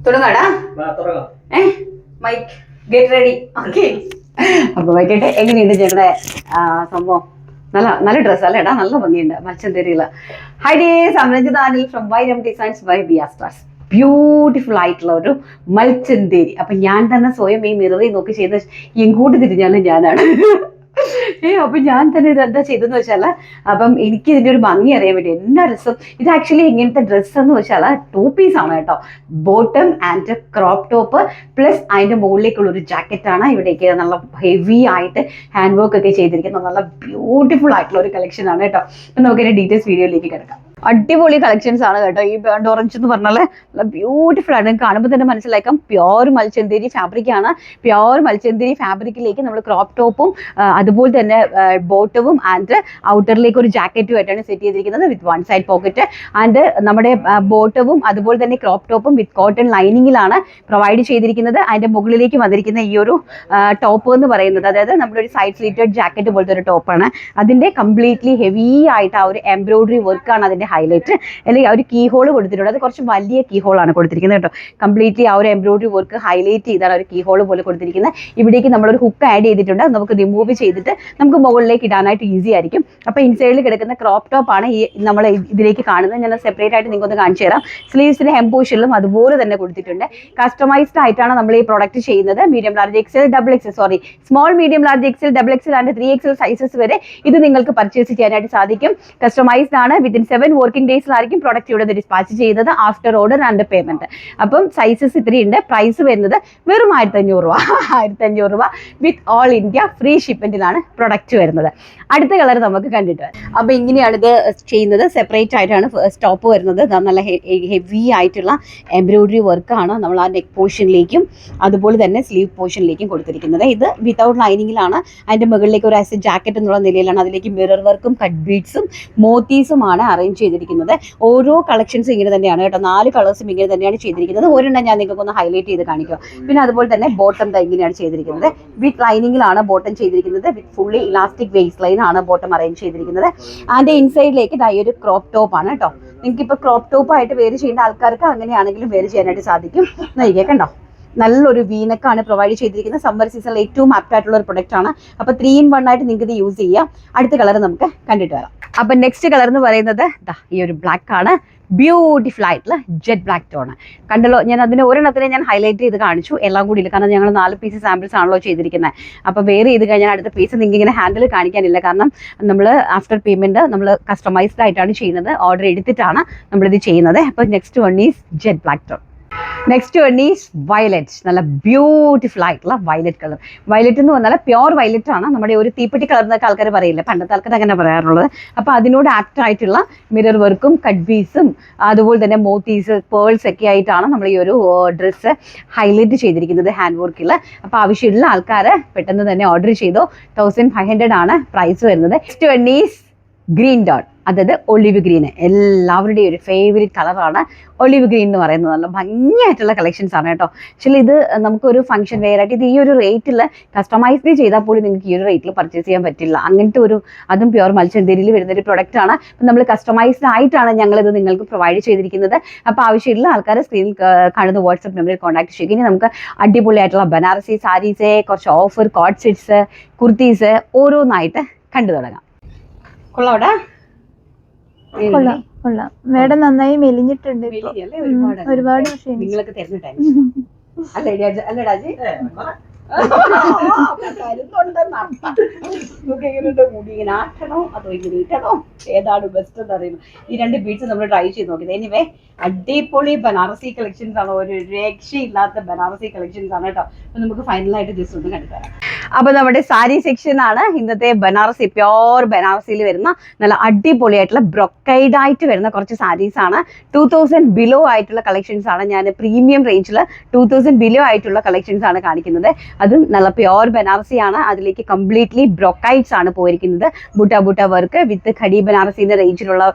തുടങ്ങാടാ mic get ready okay. അപ്പൊ വൈകിട്ട് എങ്ങനെയുണ്ട് ചേട്ടന്റെ സംഭവം? നല്ല ഡ്രസ്സ് അല്ലേടാ, നല്ല ഭംഗിയുണ്ട് മൽച്ചന്തേരിയില്. Hi dears, I am Ranjitha Anil from Vairam designs by ബിയ സ്റ്റാർസ്. ബ്യൂട്ടിഫുൾ ആയിട്ടുള്ള ഒരു മൽച്ചന്തേരി. അപ്പൊ ഞാൻ തന്നെ സ്വയം ഈ മിററിൽ നോക്കി ചെയ്ത് എങ്ങോട്ട് തിരിഞ്ഞാലും ഞാനാണ്. അപ്പൊ ഞാൻ തന്നെ ഇതെന്താ ചെയ്തെന്ന് വെച്ചാല്, അപ്പം എനിക്ക് ഇതിന്റെ ഒരു ഭംഗി അറിയാൻ വേണ്ടി എന്നാ രസം. ഇത് ആക്ച്വലി ഇങ്ങനത്തെ ഡ്രസ്സ് എന്ന് വെച്ചാൽ 2 പീസ് ആണ് കേട്ടോ. Bottom and crop top plus അതിന്റെ മുകളിലേക്കുള്ള ഒരു ജാക്കറ്റ് ആണ്. ഇവിടേക്ക് നല്ല ഹെവി ആയിട്ട് ഹാൻഡ് വർക്ക് ഒക്കെ ചെയ്തിരിക്കുന്ന നല്ല ബ്യൂട്ടിഫുൾ ആയിട്ടുള്ള ഒരു കളക്ഷൻ ആണ് കേട്ടോ. നമുക്ക് ഇതിന്റെ ഡീറ്റെയിൽസ് വീഡിയോയിലേക്ക് കിടക്കാം. അടിപൊളി കളക്ഷൻസ് ആണ് കേട്ടോ. ഈ ബേൺഡ് ഓറഞ്ച് എന്ന് പറഞ്ഞാൽ നല്ല ബ്യൂട്ടിഫുൾ ആണ്. കാണുമ്പോൾ തന്നെ മനസ്സിലാക്കാം പ്യോർ മൽച്ചന്തേരി ഫാബ്രിക് ആണ്. പ്യോർ മൽച്ചന്തേരി ഫാബ്രിക്കിലേക്ക് നമ്മൾ ക്രോപ്പ് ടോപ്പും അതുപോലെ തന്നെ ബോട്ടവും ആൻഡ് ഔട്ടറിലേക്ക് ഒരു ജാക്കറ്റും ആയിട്ടാണ് സെറ്റ് ചെയ്തിരിക്കുന്നത് വിത്ത് 1 സൈഡ് പോക്കറ്റ്. ആൻഡ് നമ്മുടെ ബോട്ടവും അതുപോലെ തന്നെ ക്രോപ്പ് ടോപ്പും വിത്ത് കോട്ടൺ ലൈനിങ്ങിലാണ് പ്രൊവൈഡ് ചെയ്തിരിക്കുന്നത്. അതിന്റെ മുകളിലേക്ക് വന്നിരിക്കുന്ന ഈ ഒരു ടോപ്പ് എന്ന് പറയുന്നത്, അതായത് നമ്മുടെ ഒരു സൈഡ് സ്ലിറ്റഡ് ജാക്കറ്റ് പോലത്തെ ഒരു ടോപ്പാണ്. അതിന്റെ കംപ്ലീറ്റ്ലി ഹെവി ആയിട്ട് ആ ഒരു എംബ്രോയിഡറി വർക്കാണ് അതിന്റെ ഹൈലൈറ്റ്. അല്ലെങ്കിൽ ആ ഒരു കീ ഹോൾ കൊടുത്തിട്ടുണ്ട്. അത് കുറച്ച് വലിയ കീ ഹോളാണ് കൊടുത്തിരിക്കുന്നത് കേട്ടോ. കംപ്ലീറ്റ്ലി ആ ഒരു എംബ്രോയിഡറി വർക്ക് ഹൈലൈറ്റ് ചെയ്താണ് ഒരു കീ ഹോൾ പോലെ കൊടുത്തിരിക്കുന്നത്. ഇവിടേക്ക് നമ്മളൊരു ഹുക്ക് ആഡ് ചെയ്തിട്ടുണ്ട്. നമുക്ക് റിമൂവ് ചെയ്തിട്ട് നമുക്ക് മുകളിലേക്ക് ഇടാനായിട്ട് ഈസി ആയിരിക്കും. അപ്പോൾ ഇൻസൈഡിൽ കിടക്കുന്ന ക്രോപ്പ് ടോപ്പ് ആണ് ഈ നമ്മൾ ഇതിലേക്ക് കാണുന്നത്. ഞാൻ സെപ്പറേറ്റ് ആയിട്ട് നിങ്ങൾക്ക് ഒന്ന് കാണിച്ചു തരാം. സ്ലീവ്സിന്റെ ഹെം പോർഷനിലും അതുപോലെ തന്നെ കൊടുത്തിട്ടുണ്ട്. കസ്റ്റമൈസ്ഡ് ആയിട്ടാണ് നമ്മൾ ഈ പ്രോഡക്റ്റ് ചെയ്യുന്നത്. Medium large XL small medium large XL XXL and 3XL sizes വരെ ഇത് നിങ്ങൾക്ക് പർച്ചേസ് ചെയ്യാനായിട്ട് സാധിക്കും. കസ്റ്റമൈസ്ഡ് ആണ്. വിത്തിൻ 7 വർക്കിംഗ് ഡേയ്സിലായിരിക്കും പ്രോഡക്റ്റ് ഇവിടെ ഡിസ്പാച്ച് ചെയ്യുന്നത് ആഫ്റ്റർ ഓർഡർ ആൻഡ് പേയ്മെന്റ്. അപ്പം സൈസസ് ഇത്രയുണ്ട്. പ്രൈസ് വരുന്നത് വെറും 1500 രൂപ. 1500 രൂപ വിത്ത് ഓൾ ഇന്ത്യ ഫ്രീ ഷിപ്മെന്റിലാണ് പ്രൊഡക്റ്റ് വരുന്നത്. അടുത്ത കളർ നമുക്ക് കണ്ടിട്ട് വരാം. അപ്പൊ ഇങ്ങനെയാണ് ഇത് ചെയ്യുന്നത്. സെപ്പറേറ്റ് ആയിട്ടാണ് സ്റ്റോപ്പ് വരുന്നത്. നല്ല ഹെവി ആയിട്ടുള്ള എംബ്രോയിഡറി വർക്കാണ് നമ്മൾ ആ നെക്ക് പോർഷനിലേക്കും അതുപോലെ തന്നെ സ്ലീവ് പോർഷനിലേക്കും കൊടുത്തിരിക്കുന്നത്. ഇത് വിത്തൗട്ട് ലൈനിങ്ങിലാണ്. അതിന്റെ മുകളിലേക്ക് ഒരു ആസ് എ ജാക്കറ്റ് എന്നുള്ള നിലയിലാണ്. അതിലേക്ക് മിറർ വർക്കും കട്ട് ബീഡ്സും മോത്തീസുമാണ് അറേഞ്ച് ചെയ്തിരിക്കുന്നത്. ഓരോ കളക്ഷൻസും ഇങ്ങനെ തന്നെയാണ് കേട്ടോ. 4 കളേഴ്സും ഇങ്ങനെ തന്നെയാണ് ചെയ്തിരിക്കുന്നത്. ഒരെണ്ണം ഞാൻ നിങ്ങൾക്ക് ഒന്ന് ഹൈലൈറ്റ് ചെയ്ത് കാണിക്കുക. പിന്നെ അതുപോലെ തന്നെ ബോട്ടം ഇങ്ങനെയാണ് ചെയ്തിരിക്കുന്നത്. വിത്ത് ലൈനിങ്ങിലാണ് ബോട്ടം ചെയ്തിരിക്കുന്നത്. വിത്ത് ഫുള്ളി ഇലാസ്റ്റിക് വേസ്റ്റ് ലൈൻ ആണ് ബോട്ടം അറേഞ്ച് ചെയ്തിരിക്കുന്നത്. അതിന്റെ ഇൻസൈഡിലേക്ക് ഈ ഒരു ക്രോപ്പ് ടോപ്പ് ആണ് കേട്ടോ. നിങ്ങൾക്ക് ഇപ്പോൾ ക്രോപ്പ് ടോപ്പ് ആയിട്ട് വേര് ചെയ്യേണ്ട ആൾക്കാർക്ക് അങ്ങനെയാണെങ്കിലും വേര് ചെയ്യാനായിട്ട് സാധിക്കും. നോക്കിയേ കണ്ടോ, നല്ലൊരു വീനക്കാണ് പ്രൊവൈഡ് ചെയ്തിരിക്കുന്നത്. സമ്മർ സീസണിൽ ഏറ്റവും ആപ്റ്റ് ആയിട്ടുള്ള ഒരു പ്രൊഡക്റ്റ് ആണ്. അപ്പോൾ 3 in 1 ആയിട്ട് നിങ്ങൾക്ക് ഇത് യൂസ് ചെയ്യാം. അടുത്ത കളർ നമുക്ക് കണ്ടിട്ട് വരാം. അപ്പൊ നെക്സ്റ്റ് കളർ എന്ന് പറയുന്നത് ഈ ഒരു ബ്ലാക്ക് ആണ്. ബ്യൂട്ടിഫുൾ ആയിട്ടുള്ള ജെറ്റ് ബ്ലാക്ക് ടോൺ കണ്ടല്ലോ. ഞാൻ അതിന് ഒരെണ്ണത്തിനെ ഞാൻ ഹൈലൈറ്റ് ചെയ്ത് കാണിച്ചു, എല്ലാം കൂടി ഇല്ല. കാരണം ഞങ്ങൾ 4 പീസ് സാമ്പിൾസ് ആണല്ലോ ചെയ്തിരിക്കുന്നത്. അപ്പോൾ വേറെ ചെയ്ത് കഴിഞ്ഞാൽ അടുത്ത പീസ് നിങ്ങൾക്ക് ഇങ്ങനെ ഹാൻഡിൽ കാണിക്കാനില്ല. കാരണം നമ്മൾ ആഫ്റ്റർ പേയ്മെന്റ് നമ്മൾ കസ്റ്റമൈസ്ഡ് ആയിട്ടാണ് ചെയ്യുന്നത്. ഓർഡർ എടുത്തിട്ടാണ് നമ്മളിത് ചെയ്യുന്നത്. അപ്പോൾ next one is jet black tone. Next one is violet. നല്ല ബ്യൂട്ടിഫുൾ ആയിട്ടുള്ള വയലറ്റ് കളർ. വയലറ്റ് എന്ന് പറഞ്ഞാൽ പ്യോർ വയലറ്റ് ആണ്. നമ്മുടെ ഒരു തീപ്പെട്ടി കളർ എന്നൊക്കെ ആൾക്കാർ പറയില്ല, പണ്ടത്തെ ആൾക്കാർ അങ്ങനെ പറയാറുള്ളത്. അപ്പോൾ അതിനോട് ആപ്റ്റ് ആയിട്ടുള്ള മിറർ വർക്കും കട്ട് പീസും അതുപോലെ തന്നെ മോത്തീസ് പേൾസ് ഒക്കെ ആയിട്ടാണ് നമ്മൾ ഈ ഒരു ഡ്രസ്സ് ഹൈലൈറ്റ് ചെയ്തിരിക്കുന്നത് ഹാൻഡ് വർക്കിൽ. അപ്പോൾ ആവശ്യമുള്ള ആൾക്കാർ പെട്ടെന്ന് തന്നെ ഓർഡർ ചെയ്തോ. 1500 ആണ് പ്രൈസ് വരുന്നത്. Next one is green dot, അതായത് ഒലിവ് ഗ്രീൻ. എല്ലാവരുടെയും ഒരു ഫേവറേറ്റ് കളറാണ് ഒലിവ് ഗ്രീൻ എന്ന് പറയുന്നത്. നല്ല ഭംഗിയായിട്ടുള്ള കളക്ഷൻസ് ആണ് കേട്ടോ. ആക്ച്വലി ഇത് നമുക്കൊരു ഫംഗ്ഷൻ വെയർ ആയിട്ട് ഇത് ഈ ഒരു റേറ്റിൽ കസ്റ്റമൈസ്ഡ് ചെയ്താൽ പോലും നിങ്ങൾക്ക് ഈ ഒരു റേറ്റിൽ പർച്ചേസ് ചെയ്യാൻ പറ്റില്ല. അങ്ങനത്തെ ഒരു അതും പ്യോർ മൽച്ചന്തേരിയിൽ വരുന്നൊരു പ്രൊഡക്റ്റ് ആണ്. അപ്പം നമ്മൾ കസ്റ്റമൈസ്ഡ് ആയിട്ടാണ് ഞങ്ങളിത് നിങ്ങൾക്ക് പ്രൊവൈഡ് ചെയ്തിരിക്കുന്നത്. അപ്പോൾ ആവശ്യമുള്ള ആൾക്കാർ സ്ക്രീനിൽ കാണുന്ന വാട്സപ്പ് നമ്പറിൽ കോൺടാക്ട് ചെയ്യുക. ഇനി നമുക്ക് അടിപൊളിയായിട്ടുള്ള ബനാറസി സാരീസ്, കുറച്ച് ഓഫർ കോട്ട് സെറ്റ്സ്, കുർത്തീസ് ഓരോന്നായിട്ട് കണ്ടു തുടങ്ങാം. കൊള്ളാവിടെ മേഡം നന്നായി മെലിഞ്ഞിട്ടുണ്ട്. ഒരുപാട് നിങ്ങളൊക്കെ തരുന്ന ടെൻഷൻ അല്ലേടാ മുടി ഇങ്ങനെ ആട്ടണോ അതോ ഇങ്ങനെ ഇട്ടണോ, ഏതാണ് ബെസ്റ്റ് എന്ന് അറിയുന്നു. ഈ 2 ബീഡ്സ് നമ്മൾ ട്രൈ ചെയ്ത് നോക്കിയത്. എനിവേ അടിപൊളി ബനാറസി കളക്ഷൻസ് ആണ്. ഒരു രക്ഷയില്ലാത്ത ബനാറസി കളക്ഷൻസ് ആണ് കേട്ടോ. അപ്പൊ നമുക്ക് ഫൈനലായിട്ട് ജസ്റ്റ് ഒന്ന് കണ്ടു തരാം. അപ്പൊ നമ്മുടെ സാരി സെക്ഷൻ ആണ് ഇന്നത്തെ. ബനാറസി പ്യോർ ബനാറസിയിൽ വരുന്ന നല്ല അടിപൊളിയായിട്ടുള്ള ബ്രൊക്കൈഡ് ആയിട്ട് വരുന്ന കുറച്ച് സാരീസ് ആണ്. 2000 ബിലോ ആയിട്ടുള്ള കളക്ഷൻസ് ആണ്. ഞാൻ പ്രീമിയം റേഞ്ചിൽ 2000 ബിലോ ആയിട്ടുള്ള കളക്ഷൻസ് ആണ് കാണിക്കുന്നത്. അതും നല്ല പ്യോർ ബനാറസി ആണ്. അതിലേക്ക് കംപ്ലീറ്റ്ലി ബ്രൊക്കൈറ്റ്സ് ആണ് പോയിരിക്കുന്നത്. Butta work with khadi ബനാറസിന്റെ റേഞ്ചിലുള്ള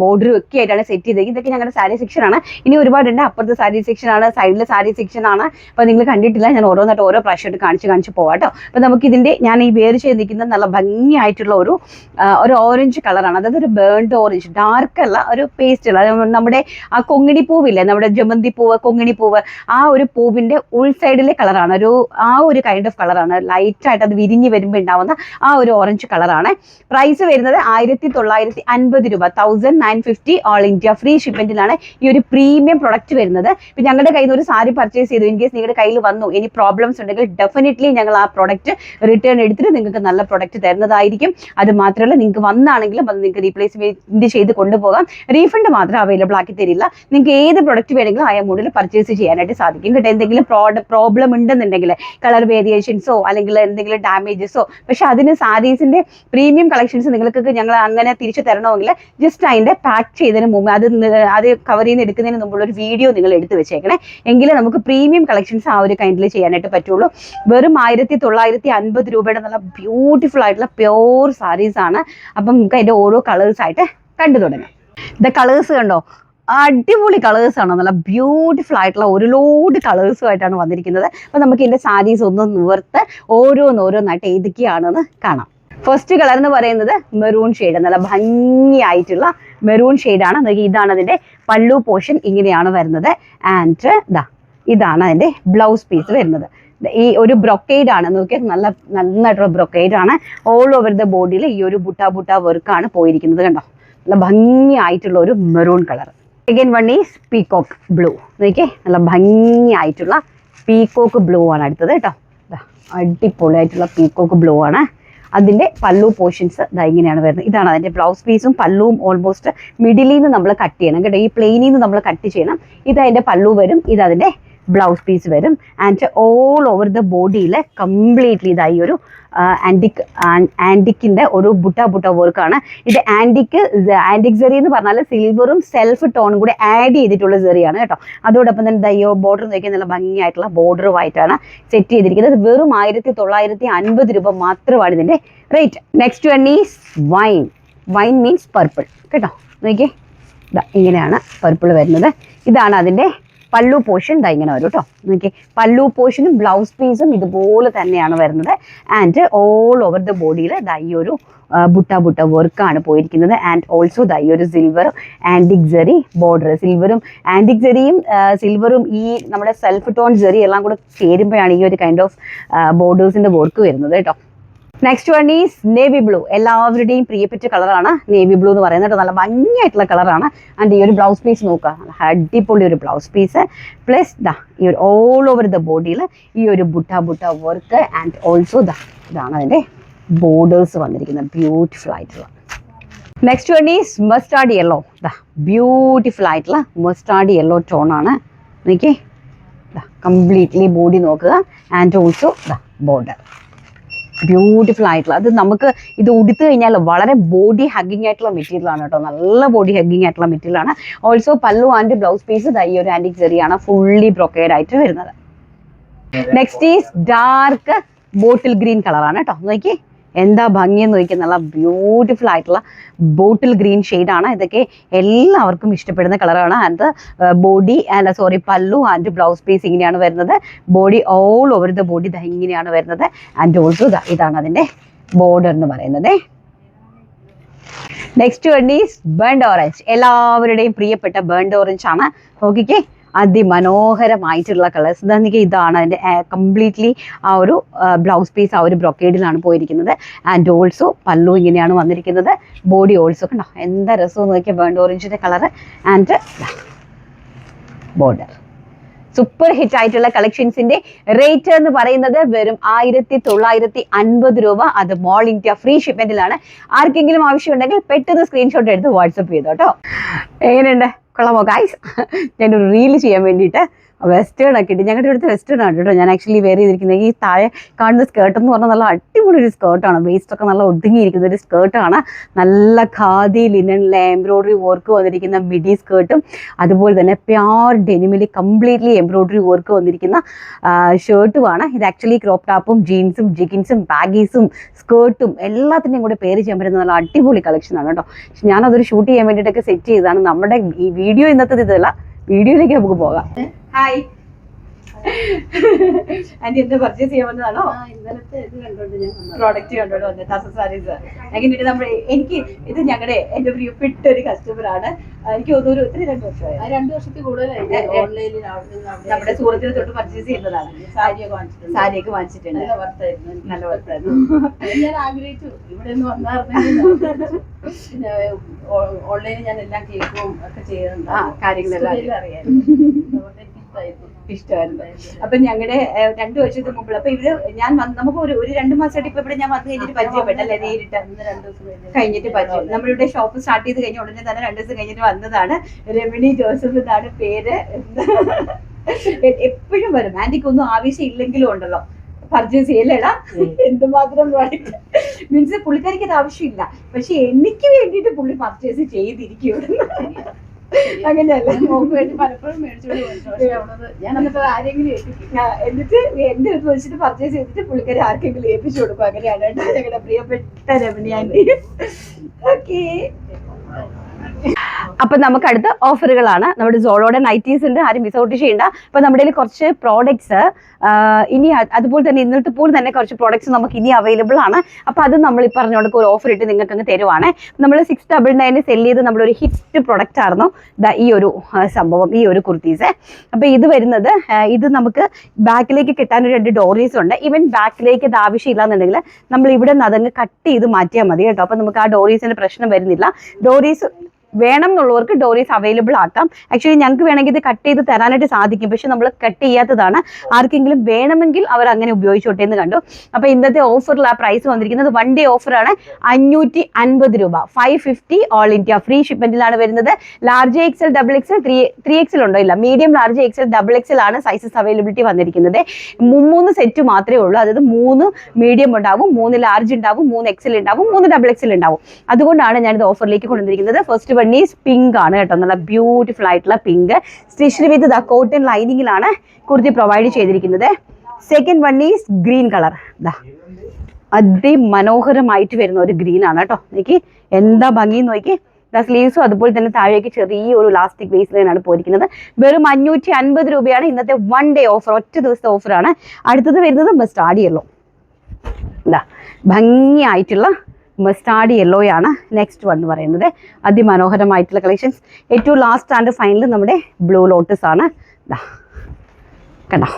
border ഒക്കെ ആയിട്ടാണ് സെറ്റ് ചെയ്തത്. ഇതൊക്കെ ഞങ്ങളുടെ സാരി സെക്ഷൻ ആണ്. ഇനി ഒരുപാടുണ്ട്. അപ്പുറത്തെ സാരി സെക്ഷൻ ആണ്, സൈഡിലെ സാരി സെക്ഷൻ ആണ്. അപ്പോൾ നിങ്ങൾ കണ്ടിട്ടില്ല, ഞാൻ ഓരോന്നായിട്ട് ഓരോ പ്രാവശ്യമായിട്ട് കാണിച്ച് പോവാം കേട്ടോ. അപ്പോൾ നമുക്ക് ഇതിന്റെ ഞാൻ ഈ വേര് ചെയ്ത് നിൽക്കുന്ന നല്ല ഭംഗിയായിട്ടുള്ള ഒരു ഓറഞ്ച് കളറാണ്. അതായത് ഒരു ബേൺഡ് ഓറഞ്ച്, ഡാർക്ക് അല്ല, ഒരു പേസ്റ്റ് അല്ല. നമ്മുടെ ആ കൊങ്ങിണി പൂവില്ലേ, നമ്മുടെ ജമന്തി പൂവ്, കൊങ്ങിണി പൂവ്, ആ ഒരു പൂവിന്റെ ഉൾസൈഡിലെ കളറാണ്. ആ ഒരു കൈൻഡ് ഓഫ് കളറാണ്. ലൈറ്റ് ആയിട്ട് അത് വിരിഞ്ഞ് വരുമ്പോൾ ഉണ്ടാവുന്ന ആ ഒരു ഓറഞ്ച് കളറാണ്. പ്രൈസ് വരുന്നത് 1950 രൂപ, 1950 ഓൾ ഇന്ത്യ ഫ്രീ ഷിപ്മെന്റിലാണ് ഈ ഒരു പ്രീമിയം പ്രൊഡക്റ്റ് വരുന്നത്. ഇപ്പൊ ഞങ്ങളുടെ കയ്യിൽ നിന്ന് ഒരു സാരി പർച്ചേസ് ചെയ്തു, ഇൻ കേസ് നിങ്ങളുടെ കയ്യിൽ വന്നു ഇനി പ്രോബ്ലംസ് ഉണ്ടെങ്കിൽ ഡെഫിനറ്റ്ലി ഞങ്ങൾ ആ പ്രൊഡക്റ്റ് റിട്ടേൺ എടുത്തിട്ട് നിങ്ങൾക്ക് നല്ല പ്രൊഡക്റ്റ് തരുന്നതായിരിക്കും. അത് മാത്രമല്ല, നിങ്ങൾക്ക് വന്നാണെങ്കിലും അത് നിങ്ങൾക്ക് റീപ്ലേസ്മെന്റ് ചെയ്ത് കൊണ്ടുപോകാം. റീഫണ്ട് മാത്രം അവൈലബിൾ ആക്കി തരില്ല. നിങ്ങൾക്ക് ഏത് പ്രൊഡക്റ്റ് വേണമെങ്കിലും ആ എമൗണ്ടിൽ പർച്ചേസ് ചെയ്യാനായിട്ട് സാധിക്കും കേട്ടോ. എന്തെങ്കിലും പ്രോബ്ലം ഉണ്ടെന്നുണ്ടെങ്കിൽ, കളർ വേരിയേഷൻസോ അല്ലെങ്കിൽ എന്തെങ്കിലും ഡാമേജസോ, പക്ഷെ അതിന് സാരീസിന്റെ പ്രീമിയം കളക്ഷൻസ് നിങ്ങൾക്ക് ഞങ്ങൾ അങ്ങനെ തിരിച്ചു തരണമെങ്കിൽ ജസ്റ്റ് അതിന്റെ പാക്ക് ചെയ്തതിന് മുമ്പ് അത് കവർ ചെയ്ത് എടുക്കുന്നതിന് മുമ്പുള്ള ഒരു വീഡിയോ നിങ്ങൾ എടുത്തു വെച്ചേക്കണേ. എങ്കിലേ നമുക്ക് പ്രീമിയം കളക്ഷൻസ് ആ ഒരു കൈൻഡിൽ ചെയ്യാനായിട്ട് പറ്റുള്ളൂ. വെറും 1950 രൂപയുടെ നല്ല ബ്യൂട്ടിഫുൾ ആയിട്ടുള്ള പ്യോർ സാരീസ് ആണ്. അപ്പം നമുക്ക് അതിന്റെ ഓരോ കളേഴ്സ് ആയിട്ട് കണ്ടു തുടങ്ങാം. ഇത് കളേഴ്സ് കണ്ടോ, അടിപൊളി കളേഴ്സ് ആണ്. നല്ല ബ്യൂട്ടിഫുൾ ആയിട്ടുള്ള ഒരു ലോഡ് കളേഴ്സുമായിട്ടാണ് വന്നിരിക്കുന്നത്. അപ്പം നമുക്ക് ഇതിന്റെ സാരീസ് ഒന്ന് നിവർത്ത് ഓരോന്നായിട്ട് ഏതൊക്കെയാണെന്ന് കാണാം. ഫസ്റ്റ് കളർ എന്ന് പറയുന്നത് മെറൂൺ ഷെയ്ഡ്, നല്ല ഭംഗിയായിട്ടുള്ള മെറൂൺ ഷെയ്ഡാണ്. ഇതാണ് അതിന്റെ പല്ലു പോർഷൻ, ഇങ്ങനെയാണ് വരുന്നത്. ആൻഡ് ഇതാണ് അതിന്റെ ബ്ലൗസ് പീസ് വരുന്നത്. ഈ ഒരു ബ്രൊക്കേഡ് ആണ്, നോക്കിയാൽ നന്നായിട്ടുള്ള ബ്രൊക്കേഡ് ആണ്. ഓൾ ഓവർ ദ ബോഡിയിൽ ഈ ഒരു ബുട്ട വർക്കാണ് പോയിരിക്കുന്നത് കണ്ടോ. നല്ല ഭംഗിയായിട്ടുള്ള ഒരു maroon colour. Second one is peacock blue. നോക്കിയേ, നല്ല ഭംഗിയായിട്ടുള്ള പീകോക്ക് ബ്ലൂ ആണ് അടുത്തത് കേട്ടോ. അടിപൊളിയായിട്ടുള്ള പീകോക്ക് ബ്ലൂ ആണ്. അതിൻ്റെ പല്ലു പോർഷൻസ് ഇങ്ങനെയാണ് വരുന്നത്. ഇതാണ് അതിൻ്റെ ബ്ലൗസ് പീസും പല്ലുവും. ഓൾമോസ്റ്റ് മിഡിലിൽ നിന്ന് നമ്മൾ കട്ട് ചെയ്യണം കേട്ടോ, ഈ പ്ലെയിനിൽ നിന്ന് നമ്മൾ കട്ട് ചെയ്യണം. ഇത് പല്ലു വരും, ഇതതിൻ്റെ ബ്ലൗസ് പീസ് വരും. ആൻഡ് ഓൾ ഓവർ ദ ബോഡിയിൽ കംപ്ലീറ്റ്ലി ഇതായി ഒരു ആൻറ്റിക്കിൻ്റെ ഒരു ബുട്ട വർക്കാണ്. ഇത് ആൻറ്റിക് സെറി എന്ന് പറഞ്ഞാൽ സിൽവറും സെൽഫ് ടോണും കൂടി ആഡ് ചെയ്തിട്ടുള്ള സെറിയാണ് കേട്ടോ. അതോടൊപ്പം തന്നെ ബോർഡർ നോക്കിയാൽ നല്ല ഭംഗിയായിട്ടുള്ള ബോർഡറുമായിട്ടാണ് സെറ്റ് ചെയ്തിരിക്കുന്നത്. വെറും 1950 രൂപ മാത്രമാണ് ഇതിൻ്റെ rate. Next one is wine means purple കേട്ടോ. നോക്കിയേ, ഇങ്ങനെയാണ് പർപ്പിൾ വരുന്നത്. ഇതാണ് അതിൻ്റെ പല്ലു പോർഷൻ. ഇങ്ങനെ വരും കേട്ടോ. നോക്കിയേ, പല്ലു പോർഷനും ബ്ലൗസ് പീസും ഇതുപോലെ തന്നെയാണ് വരുന്നത്. ആൻഡ് ഓൾ ഓവർ ദ ബോഡിയിൽ ഈ ഒരു ബുട്ട വർക്കാണ് പോയിരിക്കുന്നത്. ആൻഡ് ഓൾസോ ഈ ഒരു സിൽവർ ആൻറ്റിക് സെറി ബോർഡർ. സിൽവറും ഈ നമ്മുടെ സെൽഫ് ടോൺ സെറി എല്ലാം കൂടെ ചേരുമ്പോഴാണ് ഈ ഒരു കൈൻഡ് ഓഫ് ബോർഡേഴ്സിൻ്റെ വർക്ക് വരുന്നത് കേട്ടോ. Next one is navy blue. എല്ലാവരുടെയും പ്രിയപ്പെട്ട കളറാണ് നേവി ബ്ലൂ എന്ന് പറയുന്നത്. നല്ല ഭംഗിയായിട്ടുള്ള കളറാണ്. ആൻഡ് ഈ ഒരു ബ്ലൗസ് പീസ് നോക്കുക, അടിപൊളി ഒരു ബ്ലൗസ് പീസ്. പ്ലസ് ഈ ഒരു ഓൾ ഓവർ ദ ബോഡിയിൽ ഈ ഒരു ബുട്ട വർക്ക്. ആൻഡ് ഓൾസോ ഇതാണ് അതിൻ്റെ ബോർഡേഴ്സ് വന്നിരിക്കുന്നത്, ബ്യൂട്ടിഫുൾ ആയിട്ടുള്ള. Next one is mustard yellow. Beautiful ആയിട്ടുള്ള മസ്റ്റാർഡ് യെല്ലോ ടോണാണ്. എനിക്ക് കംപ്ലീറ്റ്ലി ബോഡി നോക്കുക. ആൻഡ് ഓൾസോ ബോർഡർ ബ്യൂട്ടിഫുൾ ആയിട്ടുള്ള. അത് നമുക്ക് ഇത് ഉടുത്തു കഴിഞ്ഞാൽ വളരെ ബോഡി ഹഗ്ഗിങ് ആയിട്ടുള്ള മെറ്റീരിയൽ ആണ് കേട്ടോ. നല്ല ബോഡി ഹഗ്ഗിങ് ആയിട്ടുള്ള മെറ്റീരിയൽ ആണ്. ഓൾസോ പല്ലു ആൻഡ് ബ്ലൗസ് പീസ് ഈ ഒരു ആൻറ്റിക് സെറിയാണ് ഫുള്ളി ബ്രൊക്കേഡ് ആയിട്ട് വരുന്നത്. Next is dark bottle green കളറാണ് കേട്ടോ. നോക്കി എന്താ ഭംഗിയെന്ന് നോക്കി, നല്ല ബ്യൂട്ടിഫുൾ ആയിട്ടുള്ള ബോട്ടിൽ ഗ്രീൻ ഷെയ്ഡാണ്. ഇതൊക്കെ എല്ലാവർക്കും ഇഷ്ടപ്പെടുന്ന കളറാണ്. ആൻഡ് പല്ലു ആൻഡ് ബ്ലൗസ് പീസ് ഇങ്ങനെയാണ് വരുന്നത്. Body all over the body ഇങ്ങനെയാണ് വരുന്നത്. ആൻഡ് ഓൾസോ ഇതാണ് അതിൻ്റെ ബോർഡർ എന്ന് പറയുന്നത്. Next one is burnt orange. എല്ലാവരുടെയും പ്രിയപ്പെട്ട ബേൺഡ് ഓറഞ്ച് ആണ്. നോക്കിക്കേ, അതിമനോഹരമായിട്ടുള്ള കളേഴ്സ്. ഇതാണ് അതിൻ്റെ കംപ്ലീറ്റ്ലി ആ ഒരു ബ്ലൗസ് പീസ് ആ ഒരു ബ്രൊക്കേഡിലാണ് പോയിരിക്കുന്നത്. ആൻഡ് ഓൾസോ പല്ലു ഇങ്ങനെയാണ് വന്നിരിക്കുന്നത്. ബോഡി ഓൾസോ കണ്ടോ, എന്താ രസമെന്ന് നോക്കിയാൽ ബേൺഡ് ഓറഞ്ചിൻ്റെ colour. And border super hit ആയിട്ടുള്ള കളക്ഷൻസിന്റെ റേറ്റ് എന്ന് പറയുന്നത് വെറും 1950 രൂപ. അത് മോൾ ഇന്ത്യ ഫ്രീ ഷിപ്മെന്റിലാണ്. ആർക്കെങ്കിലും ആവശ്യമുണ്ടെങ്കിൽ പെട്ടെന്ന് സ്ക്രീൻഷോട്ട് എടുത്ത് വാട്സപ്പ് ചെയ്തോ കേട്ടോ. എങ്ങനെയുണ്ട്, കൊള്ളാമോ ഗൈസ്? ഞാനൊരു റീൽ ചെയ്യാൻ വേണ്ടിയിട്ട് വെസ്റ്റേൺ ഒക്കെ ഇട്ട് ഞങ്ങളുടെ അടുത്ത് വെസ്റ്റേൺ ആണ് കേട്ടോ ഞാൻ ആക്ച്വലി വെയർ ചെയ്തിരിക്കുന്നത്. ഈ താഴെ കാണുന്ന സ്കേർട്ട് എന്ന് പറഞ്ഞാൽ നല്ല അടിപൊളി ഒരു സ്കേർട്ടാണ്. വേസ്റ്റൊക്കെ നല്ല ഒതുങ്ങിയിരിക്കുന്ന ഒരു സ്കേർട്ടാണ്. നല്ല ഖാദി ലിനനിലെ എംബ്രോയ്ഡറി വർക്ക് വന്നിരിക്കുന്ന മിഡി സ്കേർട്ടും അതുപോലെ തന്നെ പ്യോർ ഡെനിമിൽ കംപ്ലീറ്റ്ലി എംബ്രോയ്ഡറി വർക്ക് വന്നിരിക്കുന്ന ഷർട്ടുമാണ്. ഇത് ആക്ച്വലി ക്രോപ്പ് ടോപ്പും ജീൻസും ജിഗിൻസും ബാഗീസും സ്കേർട്ടും എല്ലാത്തിൻ്റെയും കൂടെ പേര് ചെയ്യാൻ പറ്റുന്ന നല്ല അടിപൊളി കളക്ഷനാണ് കേട്ടോ. ഞാനതൊരു ഷൂട്ട് ചെയ്യാൻ വേണ്ടിയിട്ടൊക്കെ സെറ്റ് ചെയ്തതാണ്. നമ്മുടെ ഈ വീഡിയോ ഇന്നത്തെ ഇതല്ല, വീഡിയോയിലേക്ക് നമുക്ക് പോകാം. ഹായ് ആൻറ്റി എന്താ പർച്ചേസ് ചെയ്യാൻ വന്നതാണോ? ഇന്നലത്തെ ഇത് കണ്ടോണ്ട് ഞാൻ പ്രോഡക്റ്റ് കണ്ടോണ്ട് വന്നത് താസ സാരീസ്. എങ്ങനെയുണ്ട് നമ്മൾ എനിക്ക് ഇത് ഞങ്ങളുടെ എൻ്റെ പ്രിയപ്പെട്ട ഒരു കസ്റ്റമർ ആണ്. എനിക്ക് തോന്നുന്നു ഒരു 2 വർഷമായി. 2 വർഷത്തിൽ കൂടുതലായി ഓൺലൈനിൽ നമ്മുടെ സുഹൃത്തിനെ തൊട്ട് പർച്ചേസ് ചെയ്യുന്നതാണ്. സാരിയൊക്കെ വാങ്ങിച്ചിട്ടുണ്ട്. നല്ല വർത്തായിരുന്നു. ഞാൻ ആഗ്രഹിച്ചു ഇവിടെ നിന്ന് വന്നായിരുന്നെങ്കിൽ പിന്നെ ഓൺലൈനിൽ ഞാൻ എല്ലാം കേൾക്കും ഒക്കെ ചെയ്യുന്നുണ്ട്. കാര്യങ്ങളെല്ലാം അറിയാം. അതുകൊണ്ട് എനിക്ക് ഇഷ്ടമായിരുന്നു. അപ്പൊ ഞങ്ങളുടെ 2 വർഷത്തിന് മുമ്പ് അപ്പൊ ഇവര് ഞാൻ നമുക്ക് ഒരു 2 മാസമായിട്ട് ഇപ്പൊ ഇവിടെ ഞാൻ വന്നു കഴിഞ്ഞിട്ട് പരിചയപ്പെട്ടല്ലേ, നേരിട്ട് 2 ദിവസം കഴിഞ്ഞിട്ട് പരിചയം. നമ്മളിവിടെ ഷോപ്പ് സ്റ്റാർട്ട് ചെയ്ത് കഴിഞ്ഞ ഉടനെ തന്നെ 2 ദിവസം കഴിഞ്ഞിട്ട് വന്നതാണ്. രമണി ജോസഫ് എന്നാണ് പേര്. എപ്പോഴും വരും. ആന്റിക്ക് ഒന്നും ആവശ്യം ഇല്ലെങ്കിലും ഉണ്ടല്ലോ പർച്ചേസ് ചെയ്യല്ലേടാ. എന്തുമാത്രം പ്രോഡക്റ്റ് മീൻസ് പുള്ളിക്കാരിക്ക് അത് ആവശ്യമില്ല, പക്ഷെ എനിക്ക് വേണ്ടിയിട്ട് പുള്ളി പർച്ചേസ് ചെയ്തിരിക്കും. അങ്ങനെയല്ല, വേണ്ടി പലപ്പോഴും മേടിച്ചോണ്ട് ഞാൻ എന്നിട്ട് ആരെങ്കിലും ഏൽപ്പിക്കും. എന്നിട്ട് എന്റെ അടുത്ത് വെച്ചിട്ട് പർച്ചേസ് ചെയ്തിട്ട് പുള്ളിക്കാരി ആർക്കെങ്കിലും ഏൽപ്പിച്ചു കൊടുക്കും. അങ്ങനെയാണ് കേട്ടോ ഞങ്ങളുടെ പ്രിയപ്പെട്ട രമണി ആന്റി. ഓക്കെ, അപ്പൊ നമുക്ക് അടുത്ത ഓഫറുകളാണ്. നമ്മുടെ സോളോയുടെ നൈറ്റീസ് ഉണ്ട്, ആരും മിസ് ഔട്ട് ചെയ്യണ്ട. അപ്പൊ നമ്മുടെ കുറച്ച് പ്രോഡക്ട്സ് ഇനി അതുപോലെ തന്നെ ഇന്നത്തെ പോലും തന്നെ കുറച്ച് പ്രോഡക്ട്സ് നമുക്ക് ഇനി അവൈലബിൾ ആണ്. അപ്പൊ അത് നമ്മൾ ഈ പറഞ്ഞുകൊണ്ട് ഒരു ഓഫർ ഇട്ട് നിങ്ങൾക്ക് അങ്ങ് തരുവാണ്. നമ്മൾ 699 സെല് ചെയ്ത് നമ്മളൊരു ഹിറ്റ് പ്രൊഡക്റ്റ് ആയിരുന്നു ഈ ഒരു സംഭവം, ഈ ഒരു കുർത്തീസ്. അപ്പൊ ഇത് വരുന്നത് ഇത് നമുക്ക് ബാക്കിലേക്ക് കിട്ടാൻ ഒരു 2 ഡോറീസ് ഉണ്ട്. ഈവൻ ബാക്കിലേക്ക് ഇത് ആവശ്യമില്ല എന്നുണ്ടെങ്കിൽ നമ്മൾ ഇവിടെ നിന്ന് അതങ്ങ് കട്ട് ചെയ്ത് മാറ്റിയാൽ മതി കേട്ടോ. അപ്പൊ നമുക്ക് ആ ഡോറീസിന്റെ പ്രശ്നം വരുന്നില്ല. ഡോറീസ് വേണം എന്നുള്ളവർക്ക് ഡോറീസ് അവൈലബിൾ ആക്കാം. ആക്ച്വലി ഞങ്ങൾക്ക് വേണമെങ്കിൽ ഇത് കട്ട് ചെയ്ത് തരാനായിട്ട് സാധിക്കും, പക്ഷെ നമ്മൾ കട്ട് ചെയ്യാത്തതാണ്. ആർക്കെങ്കിലും വേണമെങ്കിൽ അവർ അങ്ങനെ ഉപയോഗിച്ചോട്ടെ എന്ന് കണ്ടു. അപ്പോൾ ഇന്നത്തെ ഓഫറിൽ ആ പ്രൈസ് വന്നിരിക്കുന്നത് 1 ഡേ ഓഫറാണ്. 550 രൂപ, 550 ഓൾ ഇന്ത്യ ഫ്രീ ഷിപ്മെന്റിലാണ് വരുന്നത്. Large XL, double Excel, 3XL ഉണ്ടോ? ഇല്ല, medium, large, XL, double XL ആണ് സൈസസ് അവൈലബിലിറ്റി വന്നിരിക്കുന്നത്. 3 സെറ്റ് മാത്രമേ ഉള്ളൂ. അതായത് 3 മീഡിയം ഉണ്ടാവും, 3 ലാർജ് ഉണ്ടാവും, 3 എക്സൽ ഉണ്ടാവും, 3 ഡബിൾ എക്സൽ ഉണ്ടാവും. അതുകൊണ്ടാണ് ഞാനിത് ഓഫറിലേക്ക് കൊണ്ടുവന്നിരിക്കുന്നത്. ഫസ്റ്റ് പിങ്ക് ആണ് കേട്ടോ, നല്ല ബ്യൂട്ടിഫുൾ ആയിട്ടുള്ള pink. Stitched with the cotton ലൈനിങ്ങിലാണ് കുർത്തി പ്രൊവൈഡ് ചെയ്തിരിക്കുന്നത്. Second one is green colour. അതിമനോഹരമായിട്ട് വരുന്ന ഒരു ഗ്രീൻ ആണ് കേട്ടോ. എനിക്ക് എന്താ ഭംഗി നോക്കി. സ്ലീവ്സും അതുപോലെ തന്നെ താഴേക്ക് ചെറിയൊരു ലാസ്റ്റിക് വേസ്റ്റ് ലൈനാണ് പോയിരിക്കുന്നത്. വെറും 550 രൂപയാണ് ഇന്നത്തെ 1 ഡേ ഓഫർ, ഒറ്റ ദിവസത്തെ ഓഫറാണ്. അടുത്തത് വരുന്നത് മസ്റ്റാർഡ് യെല്ലോ. ഭംഗിയായിട്ടുള്ള മസ്റ്റാർഡ് യെല്ലോയാണ് നെക്സ്റ്റ് വൺ എന്ന് പറയുന്നത്. അതിമനോഹരമായിട്ടുള്ള കളക്ഷൻസ്. ഏറ്റവും ലാസ്റ്റ് ആൻഡ് ഫൈനൽ നമ്മുടെ ബ്ലൂ ലോട്ടസ് ആണ്. കണ്ടോ,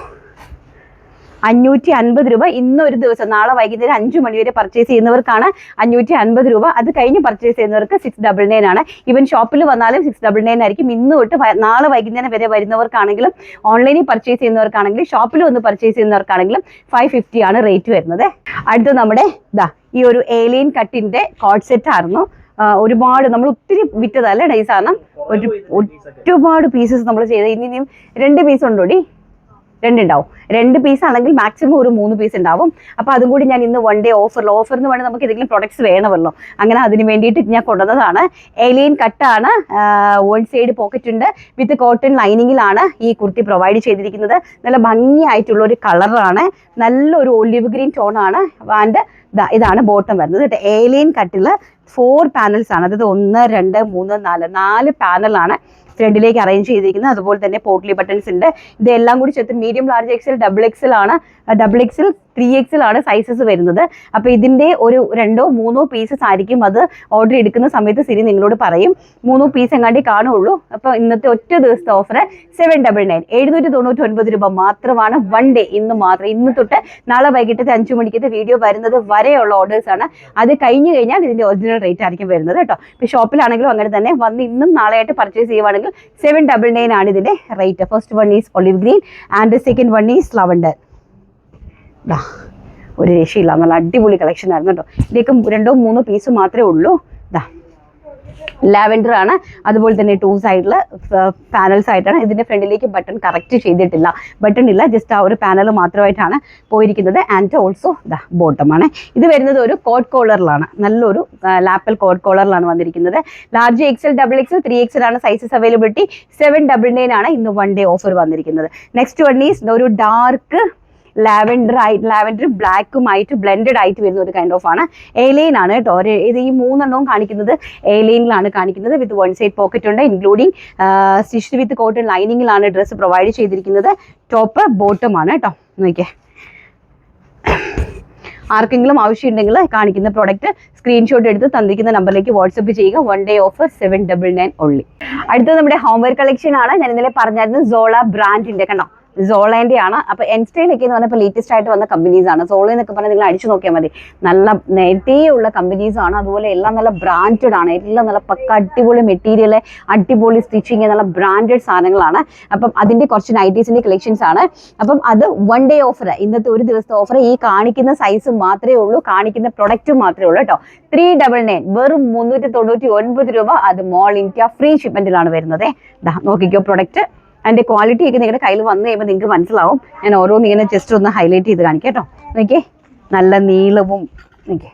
550 രൂപ. ഇന്നൊരു ദിവസം, നാളെ വൈകുന്നേരം 5 മണി വരെ പർച്ചേസ് ചെയ്യുന്നവർക്കാണ് 550 രൂപ. അത് കഴിഞ്ഞ് പർച്ചേസ് ചെയ്യുന്നവർക്ക് 699 ആണ്. ഈവൻ ഷോപ്പിൽ വന്നാലും 699 ആയിരിക്കും. ഇന്ന് തൊട്ട് നാളെ വൈകുന്നേരം വരെ വരുന്നവർക്കാണെങ്കിലും, ഓൺലൈനിൽ പർച്ചേസ് ചെയ്യുന്നവർക്കാണെങ്കിലും, ഷോപ്പിൽ വന്ന് പർച്ചേസ് ചെയ്യുന്നവർക്കാണെങ്കിലും 550 ആണ് റേറ്റ് വരുന്നത്. അടുത്ത് നമ്മുടെ ഈ ഒരു ഏലിയൻ കട്ടിന്റെ കോഡ് സെറ്റ് ആയിരുന്നു. ഒരുപാട് നമ്മൾ ഒത്തിരി വിറ്റതല്ലേ ഈ സാധനം. ഒരുപാട് പീസസ് നമ്മൾ ചെയ്ത് ഇനിയും 2 പീസ് ഉണ്ടോടി? 2 ഉണ്ടാവും. 2 പീസ് ആണെങ്കിൽ മാക്സിമം ഒരു 3 പീസ് ഉണ്ടാവും. അപ്പോൾ അതും കൂടി ഞാൻ ഇന്ന് 1 ഡേ ഓഫർ എന്ന് വേണമെങ്കിൽ നമുക്ക് എന്തെങ്കിലും പ്രൊഡക്ട്സ് വേണമല്ലോ, അങ്ങനെ അതിന് വേണ്ടിയിട്ട് ഞാൻ കൊണ്ടുവന്നതാണ്. ഏലിയൻ കട്ടാണ്, 1 സൈഡ് പോക്കറ്റ് ഉണ്ട്, വിത്ത് കോട്ടൺ ലൈനിങ്ങിലാണ് ഈ കുർത്തി പ്രൊവൈഡ് ചെയ്തിരിക്കുന്നത്. നല്ല ഭംഗിയായിട്ടുള്ള ഒരു കളറാണ്, നല്ലൊരു ഒലിവ് ഗ്രീൻ ടോണാണ്. ആൻഡ് ഇതാണ് ബോട്ടം വരുന്നത് കേട്ടോ. ഏലിയൻ കട്ടിൽ 4 പാനൽസ് ആണ്. അതായത് 1, 2, 3, 4 പാനലാണ് ഫ്രണ്ടിലേക്ക് അറേഞ്ച് ചെയ്തിരിക്കുന്നത്. അതുപോലെ തന്നെ പോട്ട്ലി ബട്ടൺസ് ഉണ്ട്. ഇതെല്ലാം കൂടി ചേർത്ത് medium, large XL, double XL ആണ്. ഡബിൾ എക്സൽ, 3XL ആണ് സൈസസ് വരുന്നത്. അപ്പോൾ ഇതിൻ്റെ ഒരു 2 or 3 പീസസ് ആയിരിക്കും അത് ഓർഡർ എടുക്കുന്ന സമയത്ത് സിരി നിങ്ങളോട് പറയും. 3 പീസ് എങ്ങാണ്ടേ കാണുള്ളൂ. അപ്പോൾ ഇന്നത്തെ ഒറ്റ ദിവസത്തെ ഓഫർ 799, 799 രൂപ മാത്രമാണ്. 1 ഡേ, ഇന്ന് മാത്രം. ഇന്ന് തൊട്ട് നാളെ വൈകിട്ടത്തെ 5 മണിക്കത്തെ വീഡിയോ വരുന്നത് വരെയുള്ള ഓർഡേഴ്സാണ്. അത് കഴിഞ്ഞ് കഴിഞ്ഞാൽ ഇതിൻ്റെ ഒറിജിനൽ റേറ്റ് ആയിരിക്കും വരുന്നത് കേട്ടോ. ഇപ്പോൾ ഷോപ്പിലാണെങ്കിലും അങ്ങനെ തന്നെ വന്ന് ഇന്നും നാളെയായിട്ട് പർച്ചേസ് ചെയ്യുവാണെങ്കിൽ 799 ആണ് ഇതിൻ്റെ rate. First one is olive green and second one is lavender. ഒരു രക്ഷയില്ല, നല്ല അടിപൊളി കളക്ഷൻ ആയിരുന്നു കേട്ടോ. ഇതിലേക്ക് 2 or 3 പീസ് മാത്രമേ ഉള്ളൂ. ലാവൻഡർ ആണ്. അതുപോലെ തന്നെ 2 സൈഡിൽ പാനൽസ് ആയിട്ടാണ്. ഇതിന്റെ ഫ്രണ്ടിലേക്ക് ബട്ടൺ കറക്റ്റ് ചെയ്തിട്ടില്ല, ബട്ടൺ ഇല്ല, ജസ്റ്റ് ആ ഒരു പാനൽ മാത്രമായിട്ടാണ് പോയിരിക്കുന്നത്. ആൻഡ് ഓൾസോ ബോട്ടം ആണ്. ഇത് വരുന്നത് ഒരു കോട്ട് കോളറിലാണ്, നല്ലൊരു ലാപ്പൽ കോട്ട് കോളറിലാണ് വന്നിരിക്കുന്നത്. ലാർജ് XL, XXL, 3XL ആണ് സൈസസ് അവൈലബിലിറ്റി. 799 ആണ് ഇന്ന് 1 ഡേ ഓഫർ വന്നിരിക്കുന്നത്. നെക്സ്റ്റ് വൺ ഈസ് ഒരു ഡാർക്ക് ലാവൻഡർ ബ്ലാക്കുമായിട്ട് ബ്ലെൻഡഡ് ആയിട്ട് വരുന്ന ഒരു കൈൻഡ് ഓഫ് ആണ്. എലൈൻ ആണ് കേട്ടോ. ഇത് ഈ 3 എണ്ണവും കാണിക്കുന്നത് എലൈനിലാണ് കാണിക്കുന്നത്. വിത്ത് 1 സൈഡ് പോക്കറ്റ് ഉണ്ട്, ഇൻക്ലൂഡിങ് സ്റ്റിച്ച് വിത്ത് കോട്ടൺ ലൈനിങ്ങിലാണ് ഡ്രസ്സ് പ്രൊവൈഡ് ചെയ്തിരിക്കുന്നത്. ടോപ്പ് ബോട്ടം ആണ് കേട്ടോ. നോക്കിയേ, ആർക്കെങ്കിലും ആവശ്യമുണ്ടെങ്കിൽ കാണിക്കുന്ന പ്രോഡക്റ്റ് സ്ക്രീൻഷോട്ട് എടുത്ത് തന്നിരിക്കുന്ന നമ്പറിലേക്ക് വാട്സപ്പ് ചെയ്യുക. 1 ഡേ ഓഫർ 799 ഓൺലി. അടുത്തത് നമ്മുടെ ഹോംവെയർ കളക്ഷൻ ആണ്. ഞാൻ ഇന്നലെ പറഞ്ഞായിരുന്നു സോള ബ്രാൻഡിന്റെ, കണ്ടോ, സോളേന്റെ ആണ്. അപ്പൊ എൻസ്റ്റൈലൊക്കെ എന്ന് പറഞ്ഞപ്പോൾ ലേറ്റസ്റ്റ് ആയിട്ട് വന്ന കമ്പനീസ് ആണ്. സോളോ എന്നൊക്കെ പറഞ്ഞാൽ നിങ്ങൾ അടിച്ചു നോക്കിയാൽ മതി, നല്ല നേരത്തെ ഉള്ള കമ്പനീസ് ആണ്. അതുപോലെ എല്ലാം നല്ല ബ്രാൻഡഡ് ആണ്, എല്ലാം നല്ല പക്ക അടിപൊളി മെറ്റീരിയൽ, അടിപൊളി സ്റ്റിച്ചിങ്, നല്ല ബ്രാൻഡഡ് സാധനങ്ങളാണ്. അപ്പം അതിന്റെ കുറച്ച് നൈറ്റീസിന്റെ കളക്ഷൻസ് ആണ്. അപ്പം അത് 1 ഡേ ഓഫർ, ഇന്നത്തെ ഒരു ദിവസത്തെ ഓഫർ. ഈ കാണിക്കുന്ന സൈസ് മാത്രമേ ഉള്ളൂ, കാണിക്കുന്ന പ്രൊഡക്റ്റ് മാത്രമേ ഉള്ളൂ കേട്ടോ. 399, വെറും 399 രൂപ. അത് മോൾ ഇന്ത്യ ഫ്രീ ഷിപ്മെന്റിലാണ് വരുന്നത്. നോക്കിക്കോ പ്രൊഡക്റ്റ്, അതിന്റെ ക്വാളിറ്റി ഒക്കെ നിങ്ങളുടെ കയ്യിൽ വന്നു കഴിയുമ്പോൾ നിങ്ങൾക്ക് മനസ്സിലാവും. ഞാൻ ഓരോന്ന് ഇങ്ങനെ ജസ്റ്റ് ഒന്ന് ഹൈലൈറ്റ് ചെയ്ത് കാണിക്കാം കേട്ടോ. നോക്കിയേ, നല്ല നീളവും. നോക്കിയേ,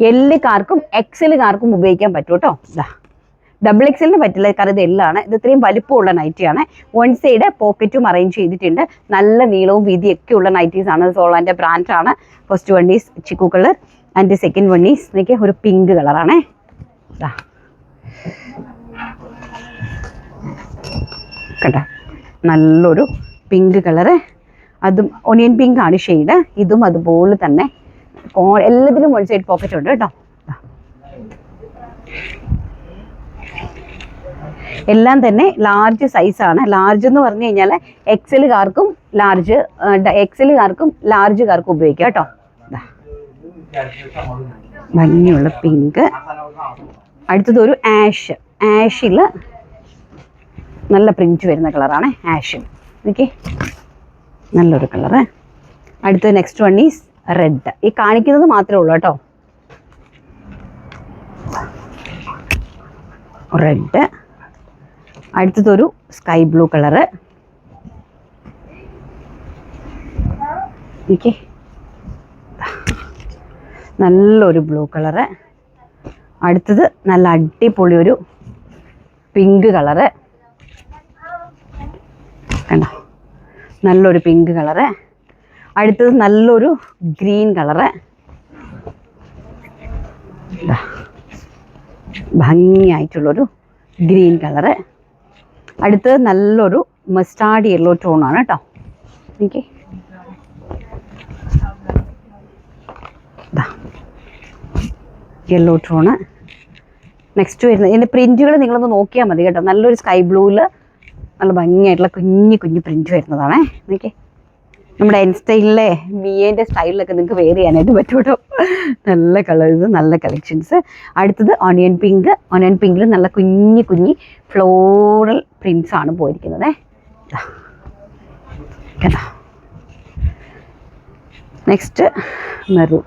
എല്ലുകാർക്കും എക്സലുകാർക്കും ഉപയോഗിക്കാൻ പറ്റും കേട്ടോ. XXL പറ്റില്ല, കാരണം ഇത് എല്ലാണ്. ഇത് ഇത്രയും വലിപ്പമുള്ള നൈറ്റിയാണ്. 1 സൈഡ് പോക്കറ്റും അറേഞ്ച് ചെയ്തിട്ടുണ്ട്. നല്ല നീളവും വീതിയൊക്കെ ഉള്ള നൈറ്റീസ് ആണ്. സോളാന്റെ ബ്രാൻഡാണ്. First one is chikoo colour and second one is നോക്കിയേ ഒരു പിങ്ക് കളറാണേ. കേട്ടോ, നല്ലൊരു പിങ്ക് കളറ്, അതും ഒനിയൻ പിങ്ക് ആണ് ഷെയ്ഡ്. ഇതും അതുപോലെ തന്നെ എല്ലാത്തിലും 1 സൈഡ് പോക്കറ്റ് ഉണ്ട് കേട്ടോ. എല്ലാം തന്നെ ലാർജ് സൈസാണ്. ലാർജ് എന്ന് പറഞ്ഞു കഴിഞ്ഞാൽ XLകാർക്കും ലാർജുകാർക്കും ഉപയോഗിക്കാം കേട്ടോ. ഭംഗിയുള്ള പിങ്ക്. അടുത്തത് ഒരു ആഷിൽ നല്ല പ്രിന്റ് വരുന്ന കളറാണ് ആഷ്. ഓക്കെ, നല്ലൊരു കളറ്. അടുത്തത് നെക്സ്റ്റ് വൺ ഈസ് റെഡ്. ഈ കാണിക്കുന്നത് മാത്രമേ ഉള്ളൂ കേട്ടോ. റെഡ്. അടുത്തതൊരു സ്കൈ ബ്ലൂ കളറ്. ഓക്കെ, നല്ലൊരു ബ്ലൂ കളറ്. അടുത്തത് നല്ല അടിപൊളി ഒരു പിങ്ക് കളറ്. കണ്ടോ, നല്ലൊരു പിങ്ക് കളറ്. അടുത്തത് നല്ലൊരു ഗ്രീൻ കളറ്. ഭംഗിയായിട്ടുള്ളൊരു ഗ്രീൻ കളറ്. അടുത്തത് നല്ലൊരു മസ്റ്റാർഡ് യെല്ലോ ടോണാണ് കേട്ടോ. എനിക്ക് യെല്ലോ ടോണ്. നെക്സ്റ്റ് വരുന്നത് ഇതിൻ്റെ പ്രിൻറ്റുകൾ നിങ്ങളൊന്ന് നോക്കിയാൽ മതി കേട്ടോ. നല്ലൊരു സ്കൈ ബ്ലൂവിൽ നല്ല ഭംഗിയായിട്ടുള്ള കുഞ്ഞു പ്രിന്റ് വരുന്നതാണേ. നോക്കി, നമ്മുടെ ഇൻസ്റ്റൈലിലെ മിയേൻ്റെ സ്റ്റൈലിലൊക്കെ നിങ്ങൾക്ക് വെയർ ചെയ്യാനായിട്ട് പറ്റും കേട്ടോ. നല്ല കളേഴ്സ്, നല്ല കളക്ഷൻസ്. അടുത്തത് ഓണിയൻ പിങ്ക്. ഓണിയൻ പിങ്കിൽ നല്ല കുഞ്ഞി ഫ്ലോറൽ പ്രിന്റ്സ് ആണ് പോയിരിക്കുന്നത് കേട്ടോ. Next maroon.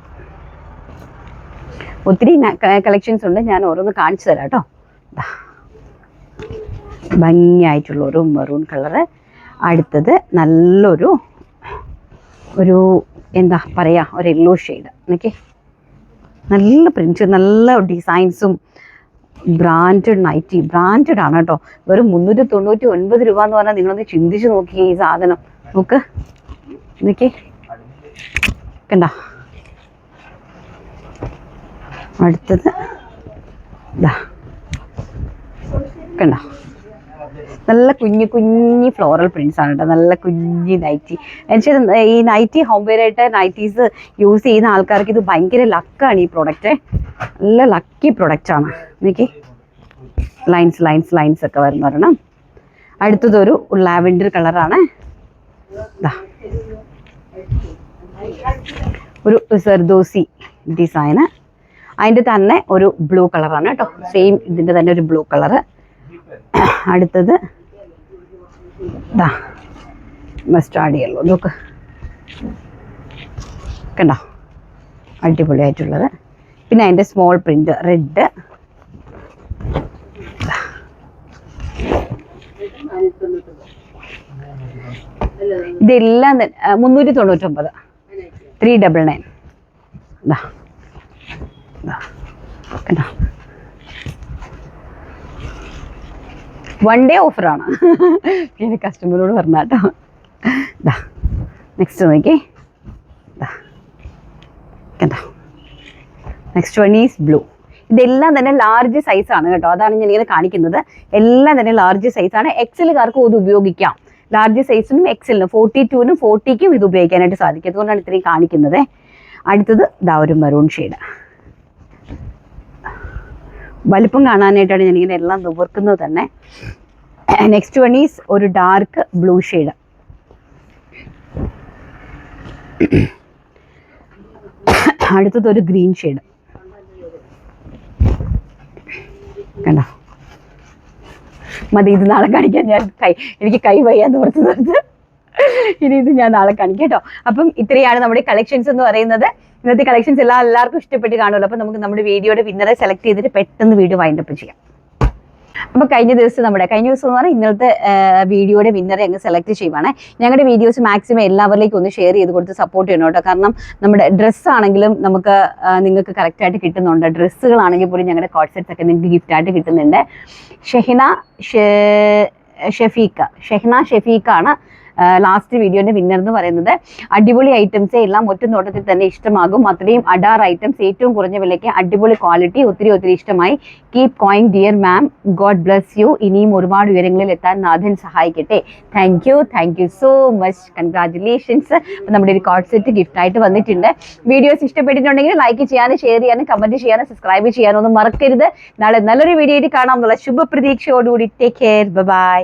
ഒത്തിരി കളക്ഷൻസ് ഉണ്ട്, ഞാൻ ഓരോന്ന് കാണിച്ചു തരാം കേട്ടോ. ഭംഗിയായിട്ടുള്ളൊരു മെറൂൺ കളറ്. അടുത്തത് നല്ലൊരു എന്താ പറയുക, ഒരു യെല്ലോ ഷെയ്ഡ്. ഓക്കെ, നല്ല പ്രിൻറ്റ്, നല്ല ഡിസൈൻസും, ബ്രാൻഡഡ് നൈറ്റി. ബ്രാൻഡഡ് ആണ് കേട്ടോ. വെറും 399 രൂപ എന്ന് പറഞ്ഞാൽ നിങ്ങളൊന്ന് ചിന്തിച്ച് നോക്കിയേ ഈ സാധനം. നോക്ക്, നോക്കിയേ, കണ്ടോ. അടുത്തത് കണ്ടോ, നല്ല കുഞ്ഞി ഫ്ലോറൽ പ്രിന്റ്സ് ആണ് കേട്ടോ. നല്ല കുഞ്ഞി നൈറ്റി. എന്നുവെച്ചാൽ ഈ നൈറ്റി ഹോം വെയർ ആയിട്ട് നൈറ്റീസ് യൂസ് ചെയ്യുന്ന ആൾക്കാർക്ക് ഇത് ഭയങ്കര ലക്കാണ്. ഈ പ്രോഡക്റ്റ് നല്ല ലക്കി പ്രൊഡക്റ്റാണ്. എനിക്ക് ലൈൻസ് ഒക്കെ വരുന്ന ഒരെണ്ണം. അടുത്തതൊരു ലാവൻഡർ കളറാണ്. ഒരു സെർദോസി ഡിസൈന്. അതിൻ്റെ തന്നെ ഒരു ബ്ലൂ കളറാണ് കേട്ടോ. സെയിം ഇതിൻ്റെ തന്നെ ഒരു ബ്ലൂ കളറ്. അടുത്തത് മസ്റ്റാർഡ് യെല്ലോ. നോക്ക്, കണ്ടോ, അടിപൊളിയായിട്ടുള്ളത്. പിന്നെ അതിൻ്റെ സ്മോൾ പ്രിൻ്റ് റെഡ്. ഇതെല്ലാം 399, 399. ഇതാ കേട്ടോ, 1 day ഓഫറാണ്. പിന്നെ കസ്റ്റമറോട് പറഞ്ഞാട്ടോ. ഇതാ നെക്സ്റ്റ് നോക്കി, കേട്ടോ നെക്സ്റ്റ് വൺ ഈസ് ബ്ലൂ. ഇതെല്ലാം തന്നെ ലാർജ് സൈസാണ് കേട്ടോ, അതാണ് ഞാൻ ഇങ്ങനെ കാണിക്കുന്നത്. എല്ലാം തന്നെ ലാർജ് സൈസാണ്. എക്സലുകാർക്കും ഇത് ഉപയോഗിക്കാം. ലാർജ് സൈസിനും എക്സലിനും 42നും 40ക്കും ഇത് ഉപയോഗിക്കാനായിട്ട് സാധിക്കും. അതുകൊണ്ടാണ് ഇത്രയും കാണിക്കുന്നത്. അടുത്തത് ഇതാ ഒരു മെറൂൺ ഷെയ്ഡ്. വലിപ്പം കാണാനായിട്ടാണ് ഞാനിങ്ങനെ എല്ലാം നിവർക്കുന്നത് തന്നെ. നെക്സ്റ്റ് വൺ ഈസ് ഒരു ഡാർക്ക് ബ്ലൂ ഷെയ്ഡ്. അടുത്തത് ഒരു ഗ്രീൻ ഷെയ്ഡ് കണ്ടോ. മതി, ഇത് നാളെ കാണിക്കാൻ. ഞാൻ എനിക്ക് കൈ വയ്യാന്ന് ഓർത്ത് ഇനി ഇത് ഞാൻ നാളെ കാണിക്കാം കേട്ടോ. അപ്പം ഇത്രയാണ് നമ്മുടെ കളക്ഷൻസ് എന്ന് പറയുന്നത്. ഇന്നത്തെ കളക്ഷൻസ് എല്ലാവർക്കും ഇഷ്ടപ്പെട്ട് കാണുമല്ലോ. അപ്പം നമുക്ക് നമ്മുടെ വീഡിയോയുടെ വിന്നറെ സെലക്ട് ചെയ്തിട്ട് പെട്ടെന്ന് വീഡിയോ വൈൻഡപ്പ് ചെയ്യാം. അപ്പോൾ കഴിഞ്ഞ ദിവസം എന്ന് പറഞ്ഞാൽ ഇന്നലത്തെ വീഡിയോയുടെ വിന്നറെ അങ്ങ് സെലക്ട് ചെയ്യുവാണ്. ഞങ്ങളുടെ വീഡിയോസ് മാക്സിമം എല്ലാവരിലേക്കും ഒന്ന് ഷെയർ ചെയ്ത് കൊടുത്ത് സപ്പോർട്ട് ചെയ്യണം കേട്ടോ. കാരണം നമ്മുടെ ഡ്രസ്സാണെങ്കിലും നമുക്ക് നിങ്ങൾക്ക് കറക്റ്റായിട്ട് കിട്ടുന്നുണ്ട്. ഡ്രസ്സുകളാണെങ്കിൽ പോലും ഞങ്ങളുടെ കോട്ട് സെറ്റ്സ് ഒക്കെ നിങ്ങൾക്ക് ഗിഫ്റ്റായിട്ട് കിട്ടുന്നുണ്ട്. ഷെഹ്ന ഷെഫീഖാണ് ലാസ്റ്റ് വീഡിയോന്റെ വിന്നർ എന്ന് പറയുന്നത്. അടിപൊളി ഐറ്റംസ് എല്ലാം ഒറ്റ നോട്ടത്തിൽ തന്നെ ഇഷ്ടമാകും. അത്രയും അഡാർ ഐറ്റംസ്, ഏറ്റവും കുറഞ്ഞ വിലയ്ക്ക് അടിപൊളി ക്വാളിറ്റി, ഒത്തിരി ഇഷ്ടമായി. Keep going dear ma'am, God bless you. ഇനിയും ഒരുപാട് ഉയരങ്ങളിൽ എത്താൻ നാഥൻ സഹായിക്കട്ടെ. Thank you so much, congratulations. നമ്മുടെ ഒരു കോട്ട് സെറ്റ് ഗിഫ്റ്റ് ആയിട്ട് വന്നിട്ടുണ്ട്. വീഡിയോസ് ഇഷ്ടപ്പെട്ടിട്ടുണ്ടെങ്കിൽ ലൈക്ക് ചെയ്യാനും ഷെയർ ചെയ്യാനും കമന്റ് ചെയ്യാനും സബ്സ്ക്രൈബ് ചെയ്യാനും ഒന്നും മറക്കരുത്. നാളെ നല്ലൊരു വീഡിയോ ആയിട്ട് കാണാം എന്നുള്ള ശുഭപ്രതീക്ഷയോടുകൂടി ടേക്ക് കെയർ, ബൈ.